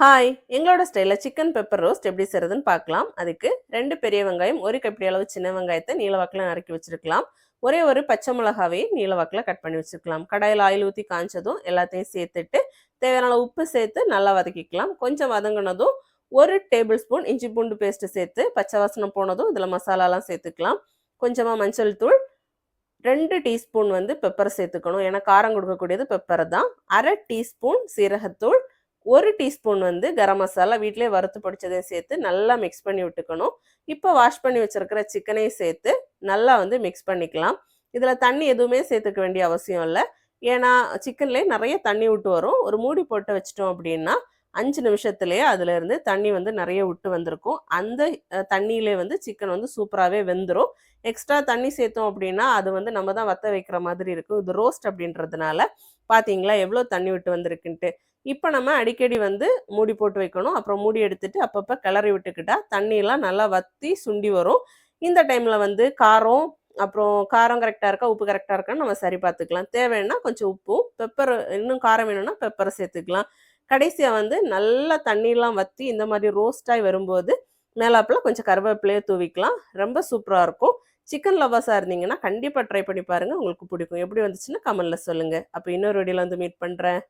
Hi, எங்களோட ஸ்டைலில் chicken pepper roast எப்படி செய்கிறதுன்னு பார்க்கலாம். அதுக்கு 2 பெரிய வெங்காயம், 1 கைப்பிடி அளவு சின்ன வெங்காயத்தை நீல வாக்கில் நறுக்கி வச்சுருக்கலாம். ஒரே ஒரு பச்சை மிளகாவையும் நீல வாக்கில் கட் பண்ணி வச்சுருக்கலாம். கடாயில் ஆயில் ஊற்றி காய்ச்சதும் எல்லாத்தையும் சேர்த்துட்டு தேவையான அளவு உப்பு சேர்த்து நல்லா வதக்கிக்கலாம். கொஞ்சம் வதங்கினதும் 1 டேபிள் ஸ்பூன் இஞ்சி பூண்டு பேஸ்ட்டு சேர்த்து பச்சை வாசனை போனதும் இதில் மசாலாலாம் சேர்த்துக்கலாம். கொஞ்சமாக மஞ்சள் தூள், 2 டீஸ்பூன் பெப்பர் சேர்த்துக்கணும். ஏன்னா காரம் கொடுக்கக்கூடியது பெப்பர் தான். 1/2 டீஸ்பூன் சீரகத்தூள், 1 டீஸ்பூன் கரம் மசாலா வீட்டிலே வறுத்து பொடிச்சதையும் சேர்த்து நல்லா மிக்ஸ் பண்ணி விட்டுக்கணும். இப்போ வாஷ் பண்ணி வச்சுருக்கிற சிக்கனையும் சேர்த்து நல்லா மிக்ஸ் பண்ணிக்கலாம். இதில் தண்ணி எதுவுமே சேர்த்துக்க வேண்டிய அவசியம் இல்லை. ஏன்னா சிக்கன்லேயே நிறைய தண்ணி விட்டு வரும். ஒரு மூடி போட்டு வச்சிட்டோம் அப்படின்னா 5 நிமிஷத்துலேயே அதுலேருந்து தண்ணி நிறைய விட்டு வந்திருக்கும். அந்த தண்ணியிலே சிக்கன் சூப்பராகவே வெந்துடும். எக்ஸ்ட்ரா தண்ணி சேர்த்தோம் அப்படின்னா அது நம்ம தான் வற்ற வைக்கிற மாதிரி இருக்கும். இது ரோஸ்ட் அப்படின்றதுனால பார்த்தீங்களா எவ்வளோ தண்ணி விட்டு வந்திருக்குன்ட்டு. இப்போ நம்ம அடிக்கடி மூடி போட்டு வைக்கணும். அப்புறம் மூடி எடுத்துட்டு அப்பப்போ கிளறி விட்டுக்கிட்டா தண்ணியெல்லாம் நல்லா வற்றி சுண்டி வரும். இந்த டைமில் காரம் அப்புறம் காரம் கரெக்டாக இருக்கா உப்பு கரெக்டாக இருக்கான்னு நம்ம சரி பார்த்துக்கலாம். தேவைன்னா கொஞ்சம் உப்பும் பெப்பர் இன்னும் காரம் வேணும்னா பெப்பரை சேர்த்துக்கலாம். கடைசியாக நல்லா தண்ணியெலாம் வற்றி இந்த மாதிரி ரோஸ்டாகி வரும்போது மேலாப்பில் கொஞ்சம் கருவேப்பிலையை தூவிக்கலாம். ரொம்ப சூப்பராக இருக்கும். சிக்கன் லவ்வர்ஸாக இருந்தீங்கன்னா கண்டிப்பாக ட்ரை பண்ணி பாருங்கள். உங்களுக்கு பிடிக்கும். எப்படி வந்துச்சுன்னா கமெண்ட்டில் சொல்லுங்கள். அப்போ இன்னொரு வீடியோவில் மீட் பண்ணுறேன்.